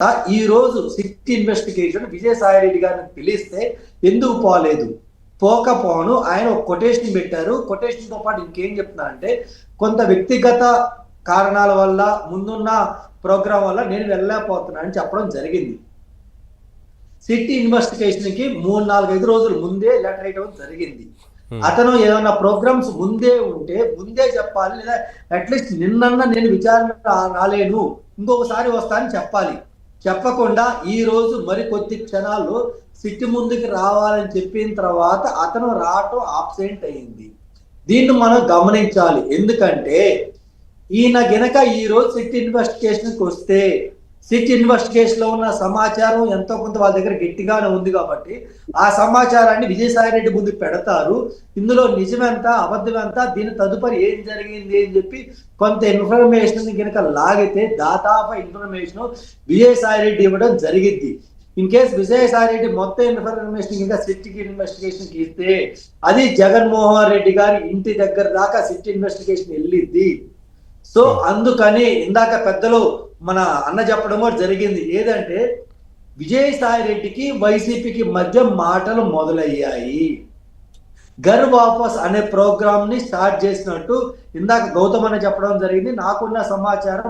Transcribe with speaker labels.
Speaker 1: ఈ రోజు SIT investigation Vijayasai Reddy గారిని పిలిస్తే ఎందుకు పోలేదు? పోకపోను ఆయన ఒక కొటేషన్ పెట్టారు. కొటేషన్ తో పాటు ఇంకేం చెప్తున్నారంటే, కొంత వ్యక్తిగత కారణాల వల్ల ముందున్న ప్రోగ్రాం వల్ల నేను వెళ్ళలేకపోతున్నా అని చెప్పడం జరిగింది. సిట్ ఇన్వెస్టిగేషన్ కి 3-4-5 రోజుల ముందే లెటర్ ఇవ్వడం జరిగింది. అతను ఏదైనా ప్రోగ్రామ్స్ ముందే ఉంటే ముందే చెప్పాలి, లేదా అట్లీస్ట్ నిన్న నేను విచారణ రాలేను, ఇంకొకసారి వస్తా అని చెప్పాలి. చెప్పకుండా ఈ రోజు మరి కొద్ది క్షణాల్లో సిట్ ముందుకు రావాలని చెప్పిన తర్వాత అతను రావటం ఆబ్సెంట్ అయింది. దీన్ని మనం గమనించాలి. ఎందుకంటే ఈయన గనక ఈ రోజు సిట్ ఇన్వెస్టిగేషన్కి వస్తే సిట్ ఇన్వెస్టిగేషన్ లో ఉన్న సమాచారం ఎంతో కొంత వాళ్ళ దగ్గర గట్టిగానే ఉంది కాబట్టి ఆ సమాచారాన్ని విజయసాయి రెడ్డి ముందు పెడతారు. ఇందులో నిజమెంత అబద్ధమెంత, దీని తదుపరి ఏం జరిగింది అని చెప్పి కొంత ఇన్ఫర్మేషన్ కనుక లాగితే దాదాపు ఇన్ఫర్మేషన్ విజయసాయి రెడ్డి ఇవ్వడం జరిగింది. ఇన్ కేస్ విజయసాయి రెడ్డి మొత్తం ఇన్ఫర్మేషన్ ఇంకా సిట్ ఇన్వెస్టిగేషన్ కి ఇస్తే అది జగన్మోహన్ రెడ్డి గారి ఇంటి దగ్గర దాకా సిట్ ఇన్వెస్టిగేషన్ వెళ్ళింది. సో అందుకని ఇందాక పెద్దలు మన అన్న చెప్పడం కూడా జరిగింది. ఏదంటే విజయసాయి రెడ్డికి వైసీపీకి మధ్య మాటలు మొదలయ్యాయి. ఘర్ వాపస్ అనే ప్రోగ్రామ్ ని స్టార్ట్ చేసినట్టు ఇందాక గౌతమ్ అన్న చెప్పడం జరిగింది. నాకున్న సమాచారం